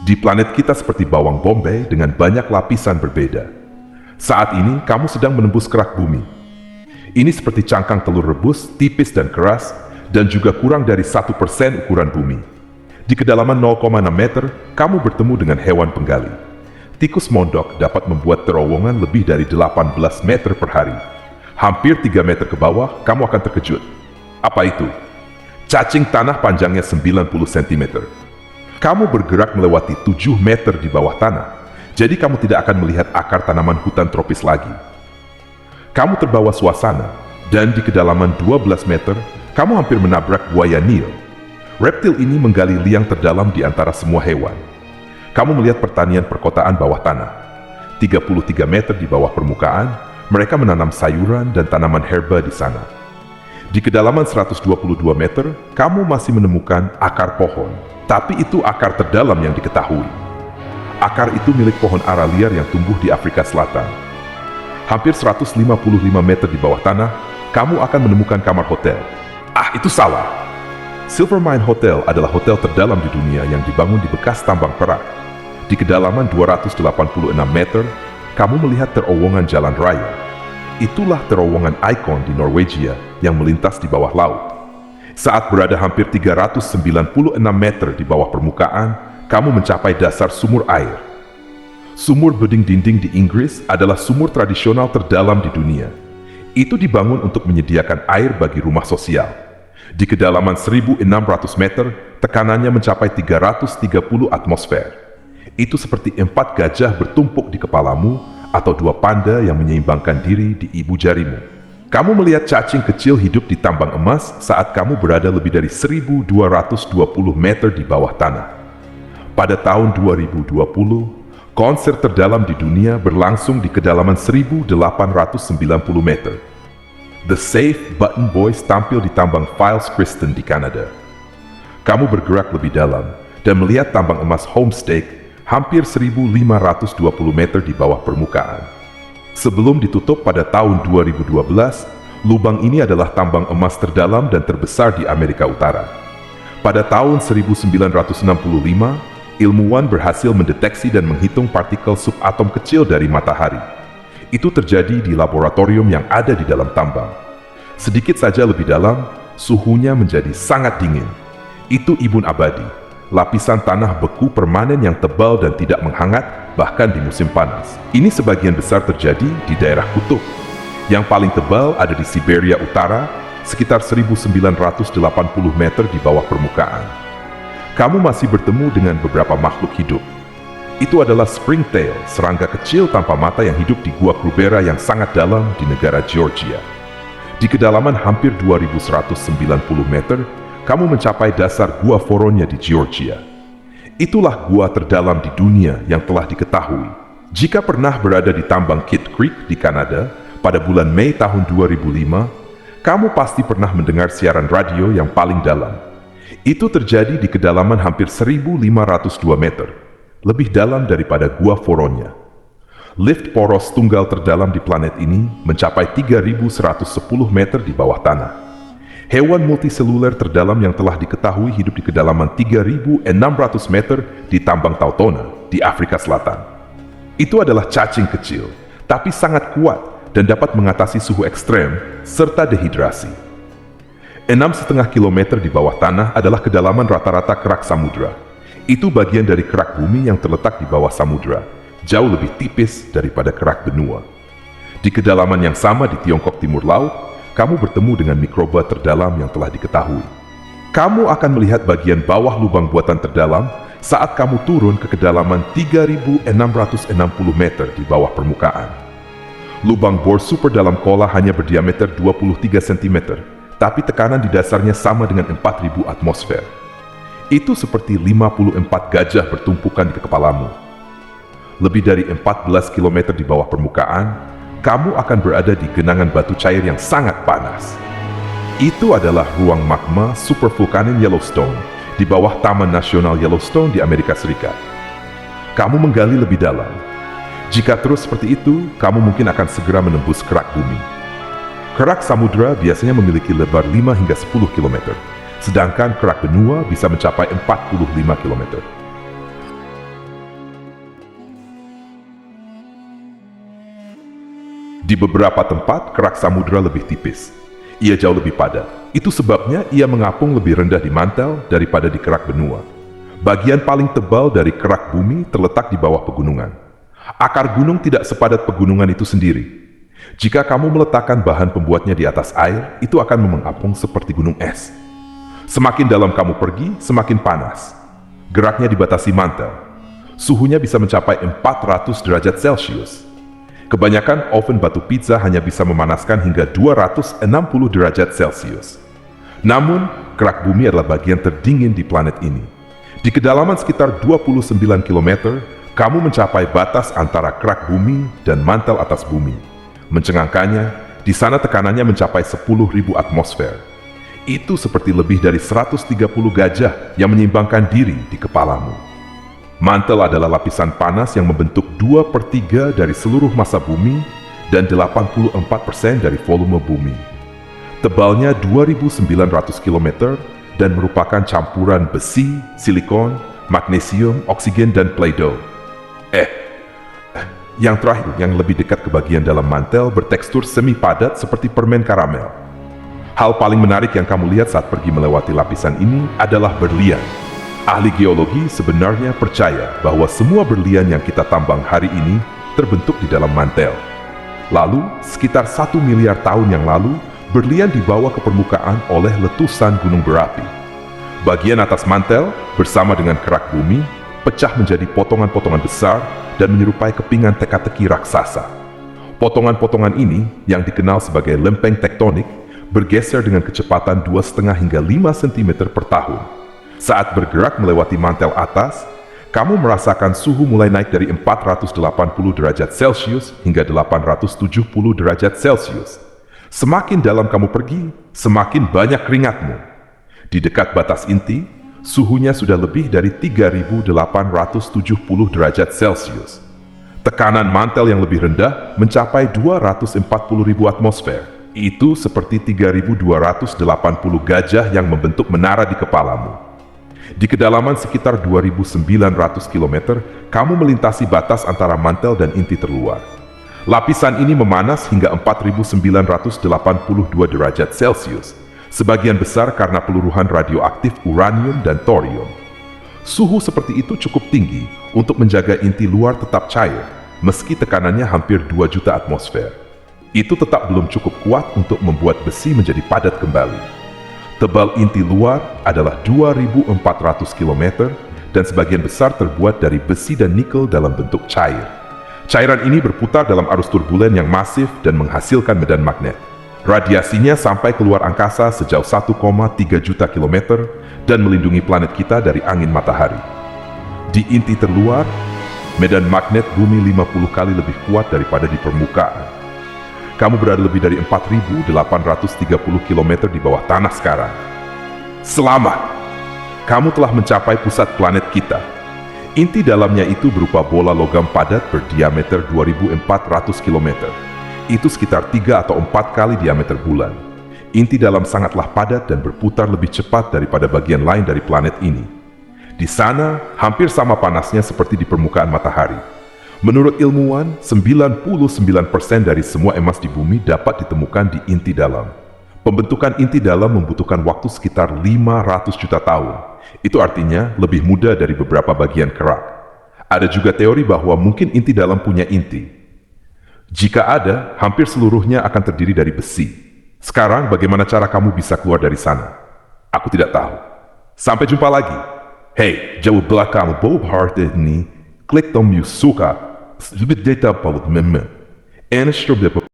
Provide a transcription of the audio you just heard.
Di planet kita seperti bawang bombay dengan banyak lapisan berbeda. Saat ini kamu sedang menembus kerak bumi. Ini seperti cangkang telur rebus, tipis dan keras, dan juga kurang dari 1% ukuran bumi. Di kedalaman 0,6 meter, kamu bertemu dengan hewan penggali. Tikus mondok dapat membuat terowongan lebih dari 18 meter per hari. Hampir 3 meter ke bawah, kamu akan terkejut. Apa itu? Cacing tanah panjangnya 90 cm. Kamu bergerak melewati 7 meter di bawah tanah, jadi kamu tidak akan melihat akar tanaman hutan tropis lagi. Kamu terbawa suasana, dan di kedalaman 12 meter, kamu hampir menabrak buaya Nil. Reptil ini menggali liang terdalam di antara semua hewan. Kamu melihat pertanian perkotaan bawah tanah. 33 meter di bawah permukaan, mereka menanam sayuran dan tanaman herba di sana. Di kedalaman 122 meter, kamu masih menemukan akar pohon. Tapi itu akar terdalam yang diketahui. Akar itu milik pohon ara liar yang tumbuh di Afrika Selatan. Hampir 155 meter di bawah tanah, kamu akan menemukan kamar hotel. Ah, itu salah. Silvermine Hotel adalah hotel terdalam di dunia yang dibangun di bekas tambang perak. Di kedalaman 286 meter, kamu melihat terowongan jalan raya. Itulah terowongan ikon di Norwegia yang melintas di bawah laut. Saat berada hampir 396 meter di bawah permukaan, kamu mencapai dasar sumur air. Sumur beding dinding di Inggris adalah sumur tradisional terdalam di dunia. Itu dibangun untuk menyediakan air bagi rumah sosial. Di kedalaman 1.600 meter, tekanannya mencapai 330 atmosfer. Itu seperti 4 gajah bertumpuk di kepalamu atau 2 panda yang menyeimbangkan diri di ibu jarimu. Kamu melihat cacing kecil hidup di tambang emas saat kamu berada lebih dari 1.220 meter di bawah tanah. Pada tahun 2020, konser terdalam di dunia berlangsung di kedalaman 1.890 meter. The Safe Button Boys tampil di tambang Files Kristen di Kanada. Kamu bergerak lebih dalam dan melihat tambang emas Homestake hampir 1.520 meter di bawah permukaan. Sebelum ditutup pada tahun 2012, lubang ini adalah tambang emas terdalam dan terbesar di Amerika Utara. Pada tahun 1965, ilmuwan berhasil mendeteksi dan menghitung partikel subatom kecil dari matahari. Itu terjadi di laboratorium yang ada di dalam tambang. Sedikit saja lebih dalam, suhunya menjadi sangat dingin. Itu ibun abadi, lapisan tanah beku permanen yang tebal dan tidak menghangat bahkan di musim panas. Ini sebagian besar terjadi di daerah kutub. Yang paling tebal ada di Siberia Utara, sekitar 1980 meter di bawah permukaan. Kamu masih bertemu dengan beberapa makhluk hidup. Itu adalah springtail, serangga kecil tanpa mata yang hidup di Gua Krubera yang sangat dalam di negara Georgia. Di kedalaman hampir 2190 meter, kamu mencapai dasar Gua Voronya di Georgia. Itulah gua terdalam di dunia yang telah diketahui. Jika pernah berada di tambang Kidd Creek di Kanada pada bulan Mei tahun 2005, kamu pasti pernah mendengar siaran radio yang paling dalam. Itu terjadi di kedalaman hampir 1.502 meter, lebih dalam daripada Gua Voronya. Lift poros tunggal terdalam di planet ini mencapai 3.110 meter di bawah tanah. Hewan multiseluler terdalam yang telah diketahui hidup di kedalaman 3.600 meter di tambang Tautona di Afrika Selatan. Itu adalah cacing kecil, tapi sangat kuat dan dapat mengatasi suhu ekstrem serta dehidrasi. 6,5 km di bawah tanah adalah kedalaman rata-rata kerak samudra. Itu bagian dari kerak bumi yang terletak di bawah samudra, jauh lebih tipis daripada kerak benua. Di kedalaman yang sama di Tiongkok Timur Laut, kamu bertemu dengan mikroba terdalam yang telah diketahui. Kamu akan melihat bagian bawah lubang buatan terdalam saat kamu turun ke kedalaman 3.660 meter di bawah permukaan. Lubang bor super dalam kola hanya berdiameter 23 cm, tapi tekanan di dasarnya sama dengan 4.000 atmosfer. Itu seperti 54 gajah bertumpukan di kepalamu. Lebih dari 14 km di bawah permukaan, kamu akan berada di genangan batu cair yang sangat panas. Itu adalah ruang magma supervulkanin Yellowstone di bawah Taman Nasional Yellowstone di Amerika Serikat. Kamu menggali lebih dalam. Jika terus seperti itu, kamu mungkin akan segera menembus kerak bumi. Kerak samudra biasanya memiliki lebar 5 hingga 10 km, sedangkan kerak benua bisa mencapai 45 km. Di beberapa tempat, kerak samudera lebih tipis. Ia jauh lebih padat. Itu sebabnya ia mengapung lebih rendah di mantel daripada di kerak benua. Bagian paling tebal dari kerak bumi terletak di bawah pegunungan. Akar gunung tidak sepadat pegunungan itu sendiri. Jika kamu meletakkan bahan pembuatnya di atas air, itu akan mengapung seperti gunung es. Semakin dalam kamu pergi, semakin panas. Geraknya dibatasi mantel. Suhunya bisa mencapai 400 derajat Celcius. Kebanyakan oven batu pizza hanya bisa memanaskan hingga 260 derajat Celcius. Namun, kerak bumi adalah bagian terdingin di planet ini. Di kedalaman sekitar 29 km, kamu mencapai batas antara kerak bumi dan mantel atas bumi. Mencengangkannya, di sana tekanannya mencapai 10.000 atmosfer. Itu seperti lebih dari 130 gajah yang menyeimbangkan diri di kepalamu. Mantel adalah lapisan panas yang membentuk 2/3 dari seluruh massa bumi dan 84% dari volume bumi. Tebalnya 2.900 km dan merupakan campuran besi, silikon, magnesium, oksigen, dan Play-Doh. Yang terakhir, yang lebih dekat ke bagian dalam mantel bertekstur semi padat seperti permen karamel. Hal paling menarik yang kamu lihat saat pergi melewati lapisan ini adalah berlian. Ahli geologi sebenarnya percaya bahwa semua berlian yang kita tambang hari ini terbentuk di dalam mantel. Lalu, sekitar 1 miliar tahun yang lalu, berlian dibawa ke permukaan oleh letusan gunung berapi. Bagian atas mantel, bersama dengan kerak bumi, pecah menjadi potongan-potongan besar dan menyerupai kepingan teka-teki raksasa. Potongan-potongan ini, yang dikenal sebagai lempeng tektonik, bergeser dengan kecepatan 2,5 hingga 5 cm per tahun. Saat bergerak melewati mantel atas, kamu merasakan suhu mulai naik dari 480 derajat Celcius hingga 870 derajat Celcius. Semakin dalam kamu pergi, semakin banyak keringatmu. Di dekat batas inti, suhunya sudah lebih dari 3.870 derajat Celcius. Tekanan mantel yang lebih rendah mencapai 240.000 atmosfer. Itu seperti 3.280 gajah yang membentuk menara di kepalamu. Di kedalaman sekitar 2.900 km, kamu melintasi batas antara mantel dan inti terluar. Lapisan ini memanas hingga 4.982 derajat Celcius, sebagian besar karena peluruhan radioaktif uranium dan thorium. Suhu seperti itu cukup tinggi untuk menjaga inti luar tetap cair, meski tekanannya hampir 2 juta atmosfer. Itu tetap belum cukup kuat untuk membuat besi menjadi padat kembali. Tebal inti luar adalah 2.400 km dan sebagian besar terbuat dari besi dan nikel dalam bentuk cair. Cairan ini berputar dalam arus turbulen yang masif dan menghasilkan medan magnet. Radiasinya sampai keluar angkasa sejauh 1,3 juta kilometer dan melindungi planet kita dari angin matahari. Di inti terluar, medan magnet bumi 50 kali lebih kuat daripada di permukaan. Kamu berada lebih dari 4.830 km di bawah tanah sekarang. Selamat! Kamu telah mencapai pusat planet kita. Inti dalamnya itu berupa bola logam padat berdiameter 2.400 km. Itu sekitar 3 atau 4 kali diameter bulan. Inti dalam sangatlah padat dan berputar lebih cepat daripada bagian lain dari planet ini. Di sana, hampir sama panasnya seperti di permukaan matahari. Menurut ilmuwan, 99% dari semua emas di bumi dapat ditemukan di inti dalam. Pembentukan inti dalam membutuhkan waktu sekitar 500 juta tahun. Itu artinya lebih muda dari beberapa bagian kerak. Ada juga teori bahwa mungkin inti dalam punya inti. Jika ada, hampir seluruhnya akan terdiri dari besi. Sekarang, bagaimana cara kamu bisa keluar dari sana? Aku tidak tahu. Sampai jumpa lagi. Hey, jauh belakang Bob Hart ini, klik tombol suka. Sedikit data palut meme.